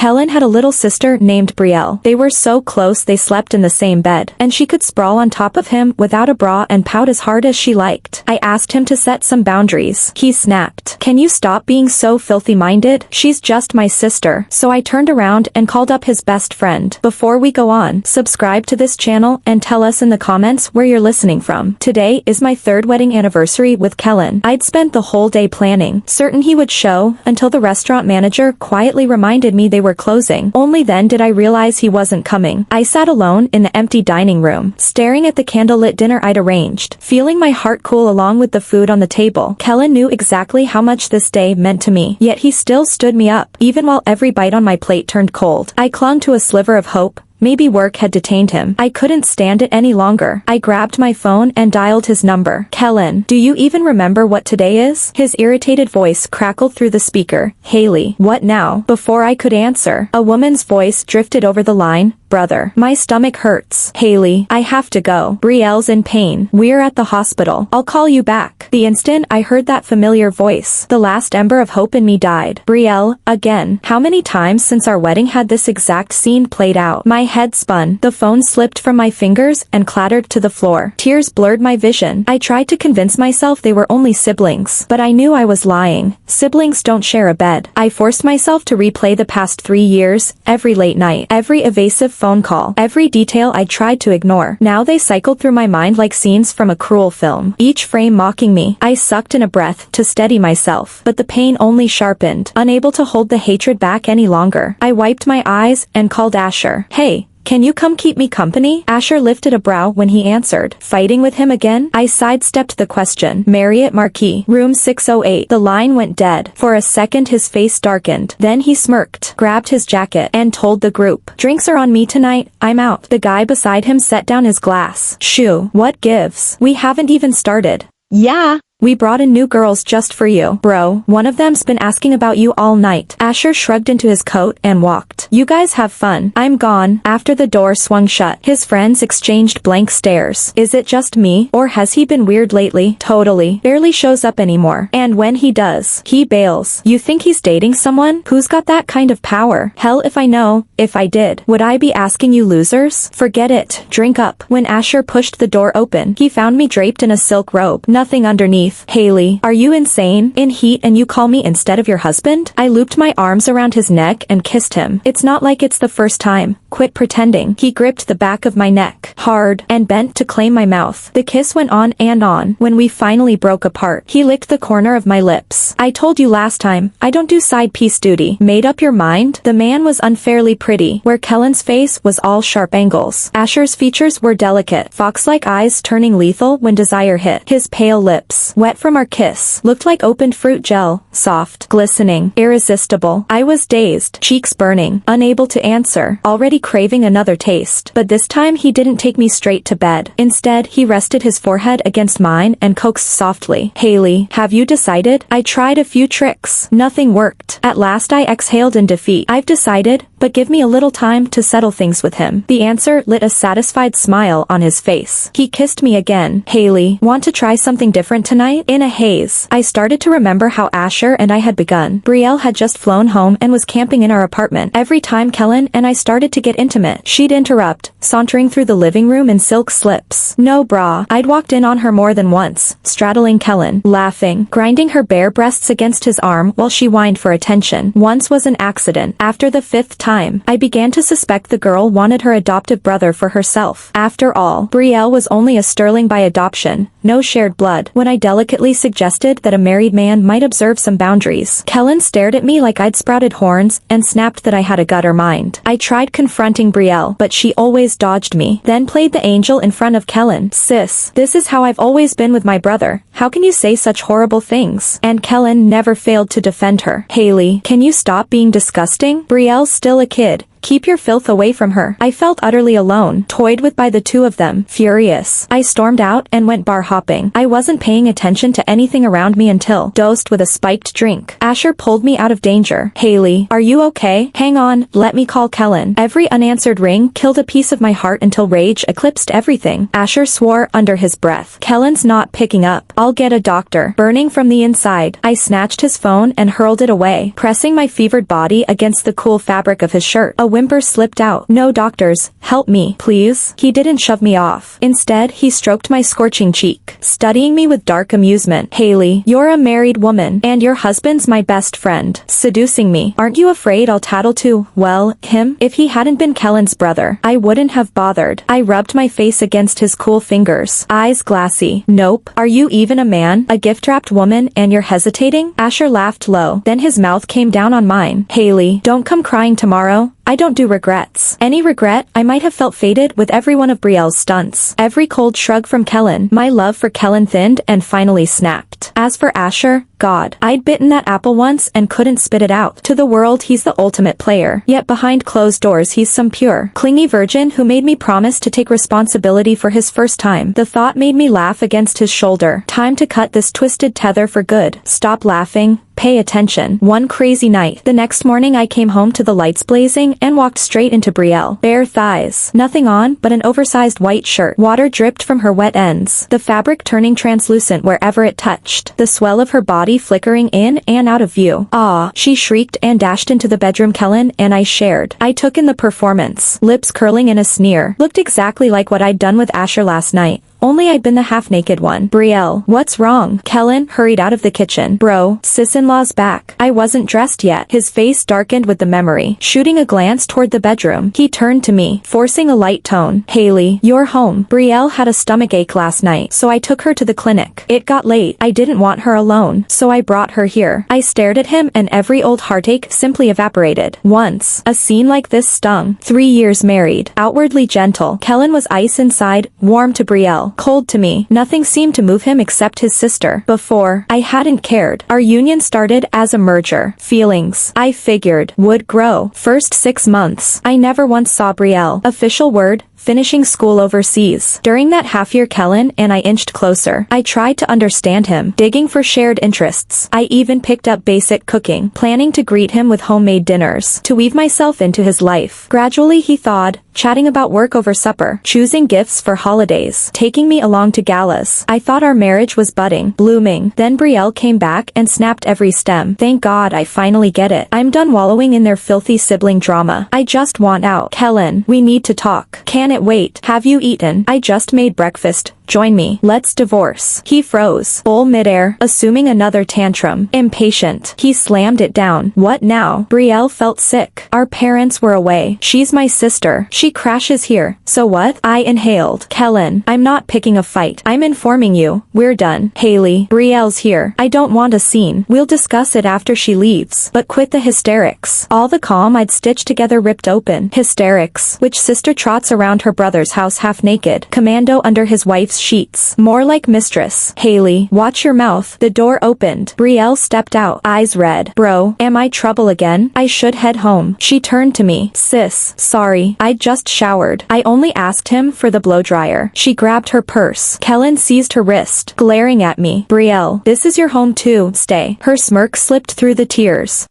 Kellen had a little sister named Brielle. They were so close they slept in the same bed, and she could sprawl on top of him without a bra and pout as hard as she liked. I asked him to set some boundaries. He snapped. "Can you stop being so filthy-minded? She's just my sister." So I turned around and called up his best friend. Before we go on, subscribe to this channel and tell us in the comments where you're listening from. Today is my 3rd wedding anniversary with Kellen. I'd spent the whole day planning, certain he would show, until the restaurant manager quietly reminded me they were closing. Only then did I realize he wasn't coming. I sat alone in the empty dining room, staring at the candlelit dinner I'd arranged, feeling my heart cool along with the food on the table. Kellen knew exactly how much this day meant to me, yet he still stood me up, even while every bite on my plate turned cold. I clung to a sliver of hope. Maybe work had detained him. I couldn't stand it any longer. I grabbed my phone and dialed his number. "Kellen, do you even remember what today is?" His irritated voice crackled through the speaker. "Haley, what now?" Before I could answer, a woman's voice drifted over the line. "Brother, my stomach hurts. Haley, I have to go. Brielle's in pain. We're at the hospital. I'll call you back." The instant I heard that familiar voice, the last ember of hope in me died. Brielle, again. How many times since our wedding had this exact scene played out? My head spun. The phone slipped from my fingers and clattered to the floor. Tears blurred my vision. I tried to convince myself they were only siblings, but I knew I was lying. Siblings don't share a bed. I forced myself to replay the past 3 years, every late night, every evasive phone call, every detail I tried to ignore. Now they cycled through my mind like scenes from a cruel film, each frame mocking me. I sucked in a breath to steady myself, but the pain only sharpened. Unable to hold the hatred back any longer, I wiped my eyes and called Asher. "Hey, can you come keep me company?" Asher lifted a brow when he answered. "Fighting with him again?" I sidestepped the question. "Marriott Marquis, room 608. The line went dead. For a second his face darkened. Then he smirked, grabbed his jacket, and told the group, "Drinks are on me tonight. I'm out." The guy beside him set down his glass. "Shoo, what gives? We haven't even started." "Yeah. We brought in new girls just for you. Bro, one of them's been asking about you all night." Asher shrugged into his coat and walked. "You guys have fun. I'm gone." After the door swung shut, his friends exchanged blank stares. Is it just me, or has he been weird lately? Totally. Barely shows up anymore. And when he does, he bails. You think he's dating someone? Who's got that kind of power? Hell if I know. If I did, would I be asking you losers? Forget it. Drink up. When Asher pushed the door open, he found me draped in a silk robe, nothing underneath. "Haley, are you insane? In heat and you call me instead of your husband?" I looped my arms around his neck and kissed him. "It's not like it's the first time. Quit pretending." He gripped the back of my neck, hard, and bent to claim my mouth. The kiss went on and on. When we finally broke apart, he licked the corner of my lips. "I told you last time, I don't do side piece duty." Made up your mind? The man was unfairly pretty, where Kellen's face was all sharp angles. Asher's features were delicate, fox-like eyes turning lethal when desire hit. His pale lips, wet from our kiss, looked like opened fruit gel, soft, glistening, irresistible. I was dazed, cheeks burning, unable to answer, already craving another taste. But this time he didn't take me straight to bed. Instead, he rested his forehead against mine and coaxed softly. "Haley, have you decided?" I tried a few tricks. Nothing worked. At last I exhaled in defeat. "I've decided, but give me a little time to settle things with him." The answer lit a satisfied smile on his face. He kissed me again. "Haley, want to try something different tonight?" In a haze, I started to remember how Asher and I had begun. Brielle had just flown home and was camping in our apartment. Every time Kellen and I started to get intimate, she'd interrupt, sauntering through the living room in silk slips. No bra. I'd walked in on her more than once, straddling Kellen, laughing, grinding her bare breasts against his arm while she whined for attention. Once was an accident. After the 5th time, I began to suspect the girl wanted her adoptive brother for herself. After all, Brielle was only a sterling by adoption, no shared blood. When I delicately suggested that a married man might observe some boundaries, Kellen stared at me like I'd sprouted horns and snapped that I had a gutter mind. I tried confronting Brielle, but she always dodged me, then played the angel in front of Kellen. "Sis, this is how I've always been with my brother. How can you say such horrible things?" And Kellen never failed to defend her. "Haley, can you stop being disgusting? Brielle's still a kid. Keep your filth away from her. I felt utterly alone, toyed with by the two of them. Furious, I stormed out and went bar hopping. I wasn't paying attention to anything around me until, dosed with a spiked drink, Asher pulled me out of danger. Haley, are you okay? Hang on, let me call Kellen. Every unanswered ring killed a piece of my heart until rage eclipsed everything. Asher swore under his breath. Kellen's not picking up. I'll get a doctor. Burning from the inside, I snatched his phone and hurled it away, pressing my fevered body against the cool fabric of his shirt. A whimper slipped out. No doctors, help me, please. He didn't shove me off. Instead, he stroked my scorching cheek, studying me with dark amusement. Haley, you're a married woman, and your husband's my best friend. Seducing me. Aren't you afraid I'll tattle to, well, him? If he hadn't been Kellen's brother, I wouldn't have bothered. I rubbed my face against his cool fingers. Eyes glassy. Nope. Are you even a man? A gift-wrapped woman, and you're hesitating? Asher laughed low. Then his mouth came down on mine. Haley, don't come crying tomorrow. I don't do regrets. Any regret I might have felt faded with every one of Brielle's stunts. Every cold shrug from Kellen, my love for Kellen thinned and finally snapped. As for Asher, God, I'd bitten that apple once and couldn't spit it out. To the world he's the ultimate player. Yet behind closed doors he's some pure, clingy virgin who made me promise to take responsibility for his first time. The thought made me laugh against his shoulder. Time to cut this twisted tether for good. Stop laughing. Pay attention. One crazy night. The next morning I came home to the lights blazing and walked straight into Brielle. Bare thighs. Nothing on but an oversized white shirt. Water dripped from her wet ends, the fabric turning translucent wherever it touched. The swell of her body flickering in and out of view. Ah, she shrieked and dashed into the bedroom Kellen and I shared. I took in the performance. Lips curling in a sneer. Looked exactly like what I'd done with Asher last night. Only I'd been the half-naked one. Brielle, what's wrong? Kellen hurried out of the kitchen. Bro, sis-in-law's back. I wasn't dressed yet. His face darkened with the memory. Shooting a glance toward the bedroom, he turned to me, forcing a light tone. Haley, you're home. Brielle had a stomachache last night, so I took her to the clinic. It got late. I didn't want her alone, so I brought her here. I stared at him and every old heartache simply evaporated. Once, a scene like this stung. 3 years married. Outwardly gentle, Kellen was ice inside, warm to Brielle. Cold to me. Nothing seemed to move him except his sister. Before, I hadn't cared. Our union started as a merger. Feelings, I figured, would grow. First 6 months, I never once saw Brielle. Official word, finishing school overseas. During that half-year Kellen and I inched closer. I tried to understand him, digging for shared interests. I even picked up basic cooking, planning to greet him with homemade dinners, to weave myself into his life. Gradually he thawed, chatting about work over supper, choosing gifts for holidays, taking me along to galas. I thought our marriage was budding, blooming. Then Brielle came back and snapped every stem. Thank God I finally get it. I'm done wallowing in their filthy sibling drama. I just want out. Kellen, we need to talk. Can it wait? Have you eaten? I just made breakfast. Join me. Let's divorce. He froze. Bull midair, assuming another tantrum. Impatient, he slammed it down. What now? Brielle felt sick. Our parents were away. She's my sister. She crashes here. So what? I inhaled. Kellen, I'm not picking a fight. I'm informing you. We're done. Haley, Brielle's here. I don't want a scene. We'll discuss it after she leaves. But quit the hysterics. All the calm I'd stitched together ripped open. Hysterics. Which sister trots around her brother's house half naked? Commando under his wife's sheets. More like mistress. Haley, watch your mouth. The door opened. Brielle stepped out, eyes red. Bro, am I trouble again? I should head home. She turned to me. Sis, sorry. I just showered. I only asked him for the blow dryer. She grabbed her purse. Kellen seized her wrist, glaring at me. Brielle, this is your home too. Stay. Her smirk slipped through the tears.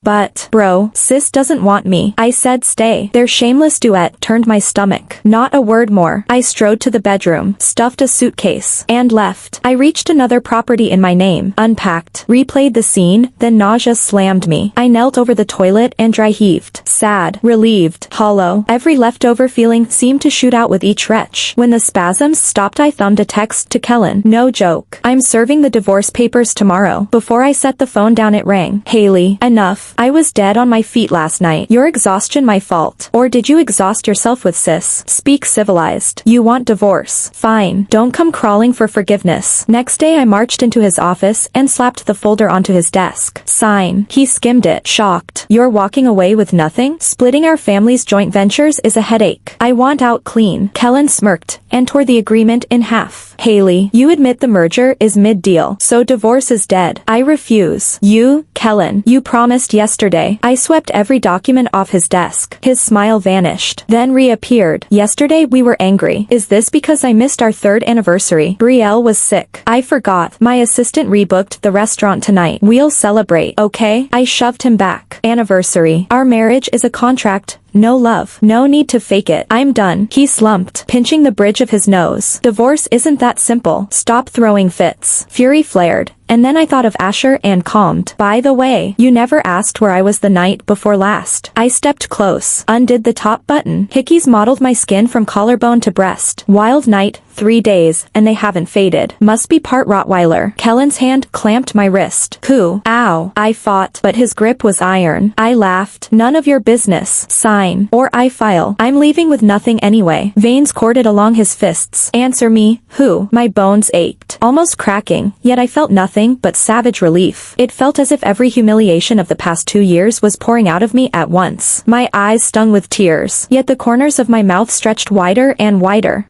But, bro, sis doesn't want me. I said stay. Their shameless duet turned my stomach. Not a word more. I strode to the bedroom, stuffed a suitcase, and left. I reached another property in my name, unpacked, replayed the scene, then nausea slammed me. I knelt over the toilet and dry heaved. Sad, relieved, hollow. Every leftover feeling seemed to shoot out with each retch. When the spasms stopped I thumbed a text to Kellen. No joke. I'm serving the divorce papers tomorrow. Before I set the phone down it rang. Haley, enough. I was dead on my feet last night. Your exhaustion my fault. Or did you exhaust yourself with sis? Speak civilized. You want divorce. Fine. Don't come crawling for forgiveness. Next day I marched into his office and slapped the folder onto his desk. Sign. He skimmed it, shocked. You're walking away with nothing? nothing? Splitting our family's joint ventures is a headache. I want out clean. Kellen smirked and tore the agreement in half. Haley, you admit the merger is mid-deal, so divorce is dead. I refuse. You, Kellen, you promised yesterday. I swept every document off his desk. His smile vanished, then reappeared. Yesterday we were angry. Is this because I missed our 3rd anniversary? Brielle was sick. I forgot. My assistant rebooked the restaurant tonight. We'll celebrate, okay? I shoved him back. Anniversary. Our marriage is a contract. No love. No need to fake it. I'm done. He slumped, pinching the bridge of his nose. Divorce isn't that simple. Stop throwing fits. Fury flared. And then I thought of Asher and calmed. By the way, you never asked where I was the night before last. I stepped close, undid the top button. Hickeys modeled my skin from collarbone to breast. Wild night, 3 days, and they haven't faded. Must be part Rottweiler. Kellen's hand clamped my wrist. Coo. Ow. I fought, but his grip was iron. I laughed. None of your business. Sign. Or I file. I'm leaving with nothing anyway. Veins corded along his fists. Answer me. Who? My bones ached, almost cracking, yet I felt nothing but savage relief. It felt as if every humiliation of the past 2 years was pouring out of me at once. My eyes stung with tears, yet the corners of my mouth stretched wider and wider.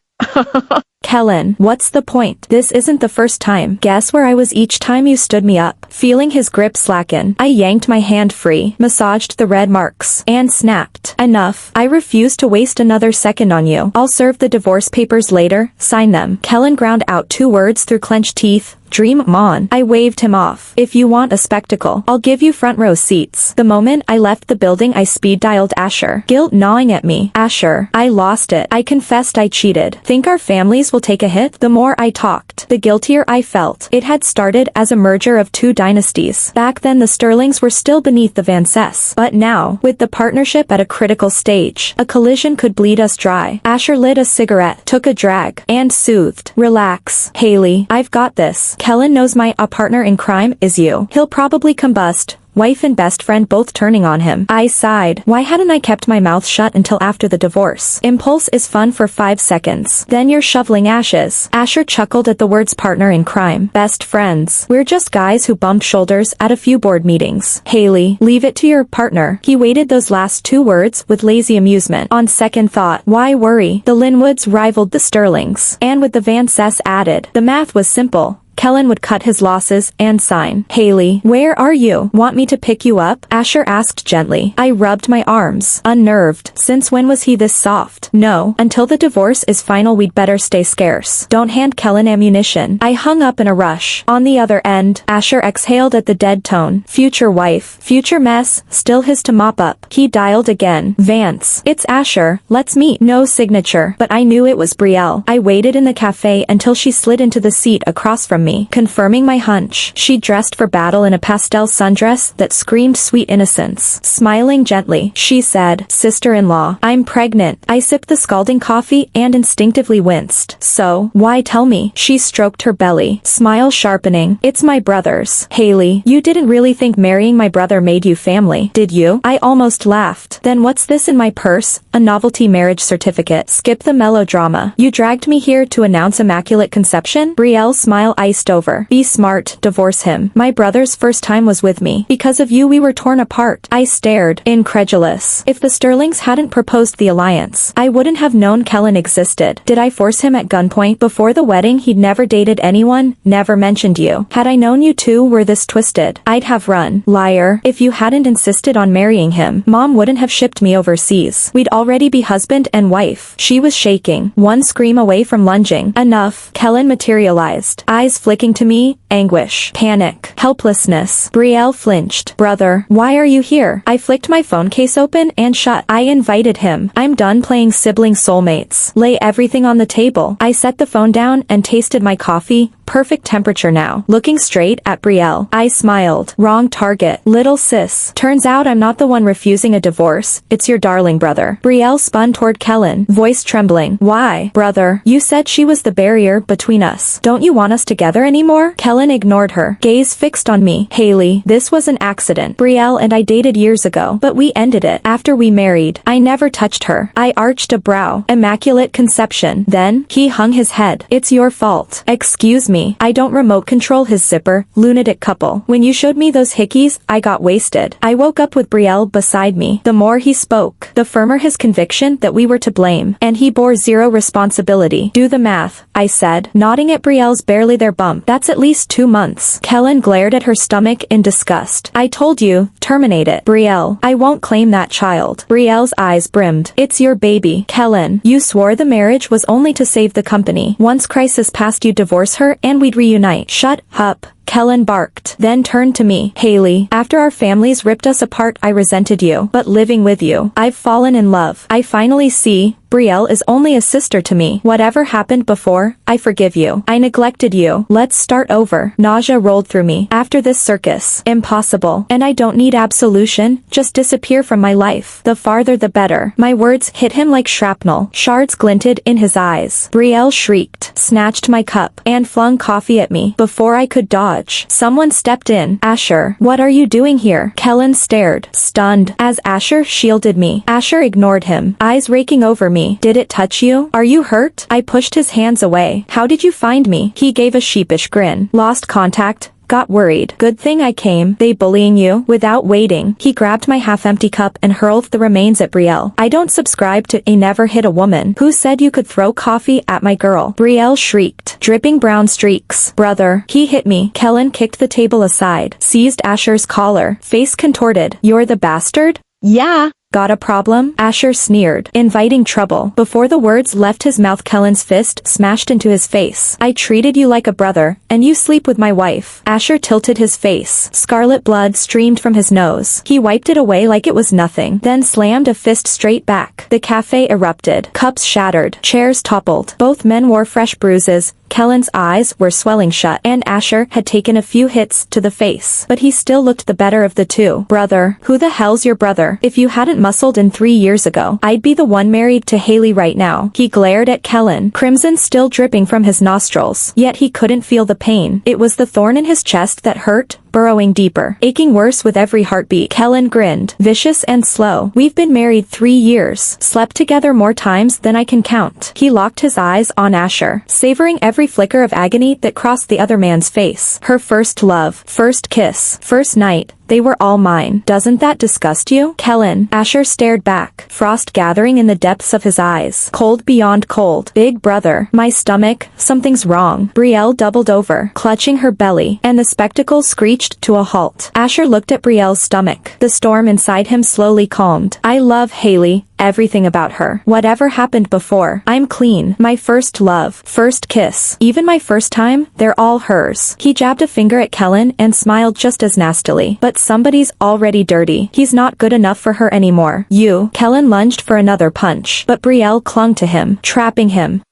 Kellen, what's the point? This isn't the first time. Guess where I was each time you stood me up. Feeling his grip slacken, I yanked my hand free, massaged the red marks, and snapped. Enough. I refuse to waste another second on you. I'll serve the divorce papers later. Sign them. Kellen ground out 2 words through clenched teeth. Dream on. I waved him off. If you want a spectacle, I'll give you front row seats. The moment I left the building, I speed dialed Asher, guilt gnawing at me. Asher, I lost it. I confessed I cheated. Think our families will take a hit? The more I talked, the guiltier I felt. It had started as a merger of 2 dynasties. Back then the Sterlings were still beneath the Vances. But now, with the partnership at a critical stage, a collision could bleed us dry. Asher lit a cigarette, took a drag, and soothed. Relax, Haley. I've got this. Kellen knows my partner in crime is you. He'll probably combust. Wife and best friend both turning on him. I sighed. Why hadn't I kept my mouth shut until after the divorce? Impulse is fun for 5 seconds. Then you're shoveling ashes. Asher chuckled at the words partner in crime. Best friends. We're just guys who bumped shoulders at a few board meetings. Haley, leave it to your partner. He weighted those last 2 words with lazy amusement. On second thought, why worry? The Linwoods rivaled the Sterlings. And with the Vances added, the math was simple. Kellen would cut his losses and sign. Haley, where are you? Want me to pick you up? Asher asked gently. I rubbed my arms, unnerved. Since when was he this soft? No, until the divorce is final we'd better stay scarce. Don't hand Kellen ammunition. I hung up in a rush. On the other end, Asher exhaled at the dead tone. Future wife, future mess, still his to mop up. He dialed again. Vance. It's Asher. Let's meet. No signature, but I knew it was Brielle. I waited in the cafe until she slid into the seat across from me, confirming my hunch. She dressed for battle in a pastel sundress that screamed sweet innocence. Smiling gently, she said, sister-in-law, I'm pregnant. I sipped the scalding coffee and instinctively winced. So, why tell me? She stroked her belly, smile sharpening. It's my brother's. Haley, you didn't really think marrying my brother made you family, did you? I almost laughed. Then what's this in my purse? A novelty marriage certificate. Skip the melodrama. You dragged me here to announce immaculate conception? Brielle's smile iced over. Be smart, divorce him. My brother's first time was with me. Because of you we were torn apart. I stared, incredulous. If the Sterlings hadn't proposed the alliance, I wouldn't have known Kellen existed. Did I force him at gunpoint? Before the wedding he'd never dated anyone, never mentioned you. Had I known you two were this twisted, I'd have run. Liar. If you hadn't insisted on marrying him, Mom wouldn't have shipped me overseas. We'd already be husband and wife. She was shaking, one scream away from lunging. Enough. Kellen materialized. Eyes flicking to me, anguish, panic, helplessness. Brielle flinched. Brother, why are you here? I flicked my phone case open and shut. I invited him. I'm done playing sibling soulmates. Lay everything on the table. I set the phone down and tasted my coffee. Perfect temperature now. Looking straight at Brielle, I smiled. Wrong target. Little sis. Turns out I'm not the one refusing a divorce. It's your darling brother. Brielle spun toward Kellen, voice trembling. Why? Brother, you said she was the barrier between us. Don't you want us together anymore? Kellen ignored her, gaze fixed on me. Haley, this was an accident. Brielle and I dated years ago, but we ended it. After we married, I never touched her. I arched a brow. Immaculate conception. Then, he hung his head. It's your fault. Excuse me. me. I don't remote control his zipper, lunatic couple. When you showed me those hickeys, I got wasted. I woke up with Brielle beside me. The more he spoke, the firmer his conviction that we were to blame, and he bore zero responsibility. Do the math, I said, nodding at Brielle's barely there bump. That's at least 2 months. Kellen glared at her stomach in disgust. I told you, terminate it. Brielle, I won't claim that child. Brielle's eyes brimmed. It's your baby. Kellen, you swore the marriage was only to save the company. Once crisis passed, you'd divorce her and we'd reunite. Shut up. Kellen barked, then turned to me. Haley, after our families ripped us apart, I resented you. But living with you, I've fallen in love. I finally see, Brielle is only a sister to me. Whatever happened before, I forgive you. I neglected you. Let's start over. Nausea rolled through me. After this circus, impossible. And I don't need absolution, just disappear from my life. The farther the better. My words hit him like shrapnel. Shards glinted in his eyes. Brielle shrieked, snatched my cup, and flung coffee at me. Before I could dodge, someone stepped in. Asher, what are you doing here? Kellen stared, stunned, as Asher shielded me. Asher ignored him, eyes raking over me. Did it touch you? Are you hurt? I pushed his hands away. How did you find me? He gave a sheepish grin. Lost contact. Got worried. Good thing I came. They bullying you? Without waiting, he grabbed my half-empty cup and hurled the remains at Brielle. I don't subscribe to a never hit a woman. Who said you could throw coffee at my girl? Brielle shrieked, dripping brown streaks. Brother, he hit me. Kellen kicked the table aside, seized Asher's collar, face contorted. You're the bastard? Yeah. Got a problem? Asher sneered, inviting trouble. Before the words left his mouth, Kellen's fist smashed into his face. I treated you like a brother, and you sleep with my wife. Asher tilted his face. Scarlet blood streamed from his nose. He wiped it away like it was nothing, then slammed a fist straight back. The cafe erupted. Cups shattered. Chairs toppled. Both men wore fresh bruises. Kellen's eyes were swelling shut, and Asher had taken a few hits to the face, but he still looked the better of the two. Brother, who the hell's your brother? If you hadn't muscled in 3 years ago, I'd be the one married to Haley right now. He glared at Kellen, crimson still dripping from his nostrils, yet he couldn't feel the pain. It was the thorn in his chest that hurt, burrowing deeper, aching worse with every heartbeat. Kellen grinned, vicious and slow. We've been married 3 years, slept together more times than I can count. He locked his eyes on Asher, savoring every flicker of agony that crossed the other man's face. Her first love, first kiss, first night, they were all mine. Doesn't that disgust you? Kellen, Asher stared back, frost gathering in the depths of his eyes. Cold beyond cold. Big brother, my stomach, something's wrong. Brielle doubled over, clutching her belly, and the spectacle screeched to a halt. Asher looked at Brielle's stomach. The storm inside him slowly calmed. I love Haley. Everything about her. Whatever happened before, I'm clean. My first love, first kiss, even my first time, they're all hers. He jabbed a finger at Kellen and smiled just as nastily. But somebody's already dirty. He's not good enough for her anymore. You. Kellen lunged for another punch, but Brielle clung to him, trapping him,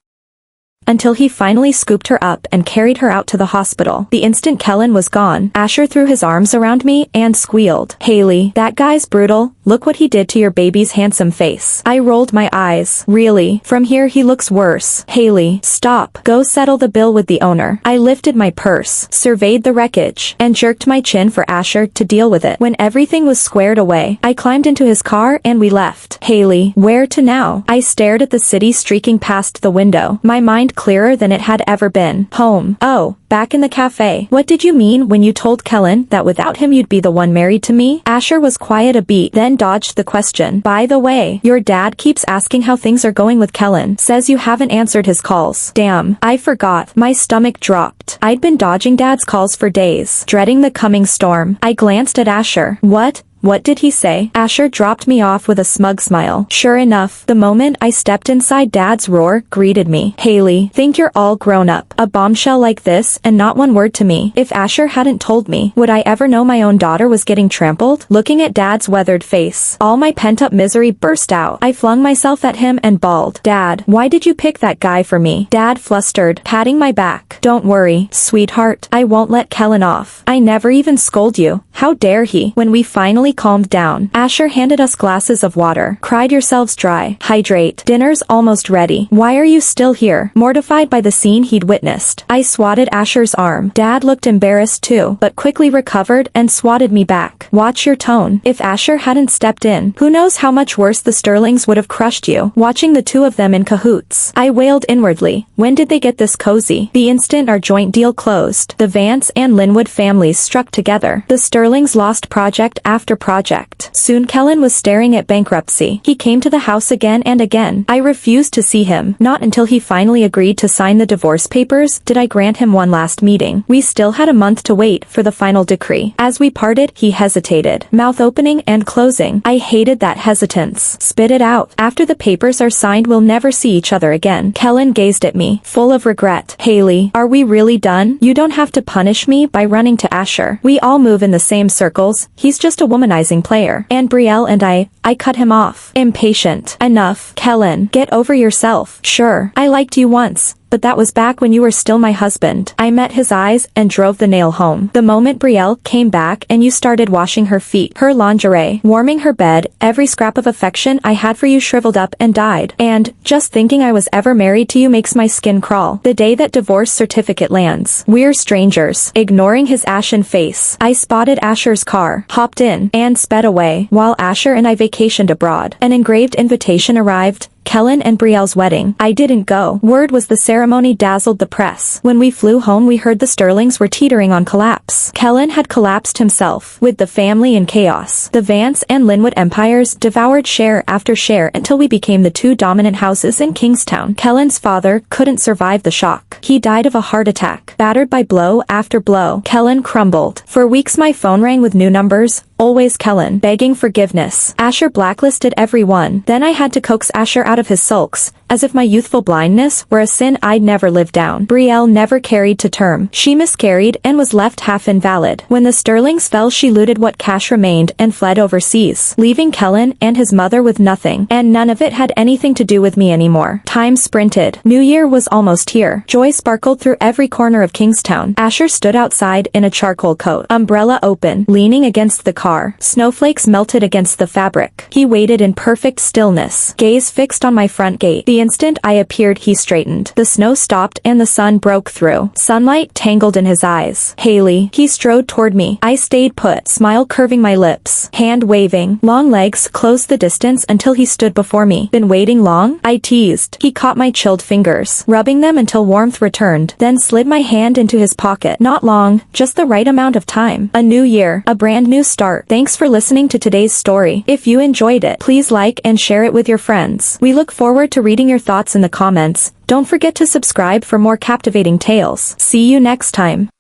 until he finally scooped her up and carried her out to the hospital. The instant Kellen was gone, Asher threw his arms around me and squealed. Haley, that guy's brutal. Look what he did to your baby's handsome face. I rolled my eyes. Really? From here he looks worse. Haley, stop. Go settle the bill with the owner. I lifted my purse, surveyed the wreckage, and jerked my chin for Asher to deal with it. When everything was squared away, I climbed into his car and we left. Haley, where to now? I stared at the city streaking past the window, my mind clearer than it had ever been. Home. Oh, back in the cafe. What did you mean when you told Kellen that without him you'd be the one married to me? Asher was quiet a beat, then dodged the question. By the way, your dad keeps asking how things are going with Kellen. Says you haven't answered his calls. Damn, I forgot. My stomach dropped. I'd been dodging Dad's calls for days, dreading the coming storm. I glanced at Asher. What did he say? Asher dropped me off with a smug smile. Sure enough, the moment I stepped inside, Dad's roar greeted me. Haley, think you're all grown up. A bombshell like this and not one word to me. If Asher hadn't told me, would I ever know my own daughter was getting trampled? Looking at Dad's weathered face, all my pent-up misery burst out. I flung myself at him and bawled. Dad, why did you pick that guy for me? Dad flustered, patting my back. Don't worry, sweetheart. I won't let Kellen off. I never even scold you. How dare he? When we finally finally calmed down. Asher handed us glasses of water. Cried yourselves dry. Hydrate. Dinner's almost ready. Why are you still here? Mortified by the scene he'd witnessed, I swatted Asher's arm. Dad looked embarrassed too, but quickly recovered and swatted me back. Watch your tone. If Asher hadn't stepped in, who knows how much worse the Sterlings would have crushed you. Watching the two of them in cahoots, I wailed inwardly. When did they get this cozy? The instant our joint deal closed, the Vance and Linwood families struck together. The Sterlings lost project after project. Soon Kellen was staring at bankruptcy. He came to the house again and again. I refused to see him. Not until he finally agreed to sign the divorce papers did I grant him one last meeting. We still had a month to wait for the final decree. As we parted, he hesitated, mouth opening and closing. I hated that hesitance. Spit it out. After the papers are signed, we'll never see each other again. Kellen gazed at me, full of regret. Haley, are we really done? You don't have to punish me by running to Asher. We all move in the same circles. He's just a womanizing player. And Brielle and I cut him off. Impatient. Enough. Kellen, get over yourself. Sure, I liked you once, but that was back when you were still my husband. I met his eyes and drove the nail home. The moment Brielle came back and you started washing her feet, her lingerie, warming her bed, every scrap of affection I had for you shriveled up and died. And just thinking I was ever married to you makes my skin crawl. The day that divorce certificate lands, we're strangers. Ignoring his ashen face, I spotted Asher's car, hopped in, and sped away. While Asher and I vacationed abroad, an engraved invitation arrived. Kellen and Brielle's wedding. I didn't go. Word was the ceremony dazzled the press. When we flew home, we heard the Sterlings were teetering on collapse. Kellen had collapsed himself, with the family in chaos. The Vance and Linwood empires devoured share after share until we became the two dominant houses in Kingstown. Kellen's father couldn't survive the shock. He died of a heart attack. Battered by blow after blow, Kellen crumbled. For weeks my phone rang with new numbers. Always Kellen, begging forgiveness. Asher blacklisted everyone. Then I had to coax Asher out of his sulks, as if my youthful blindness were a sin I'd never lived down. Brielle never carried to term. She miscarried and was left half invalid. When the Sterlings fell, she looted what cash remained and fled overseas, leaving Kellen and his mother with nothing. And none of it had anything to do with me anymore. Time sprinted. New Year was almost here. Joy sparkled through every corner of Kingstown. Asher stood outside in a charcoal coat, umbrella open, leaning against the car. Snowflakes melted against the fabric. He waited in perfect stillness, gaze fixed on my front gate. The instant I appeared, he straightened. The snow stopped and the sun broke through. Sunlight tangled in his eyes. Haley. He strode toward me. I stayed put, smile curving my lips, hand waving. Long legs closed the distance until he stood before me. Been waiting long? I teased. He caught my chilled fingers, rubbing them until warmth returned, then slid my hand into his pocket. Not long, just the right amount of time. A new year, a brand new start. Thanks for listening to today's story. If you enjoyed it, please like and share it with your friends. We look forward to reading your thoughts in the comments. Don't forget to subscribe for more captivating tales. See you next time.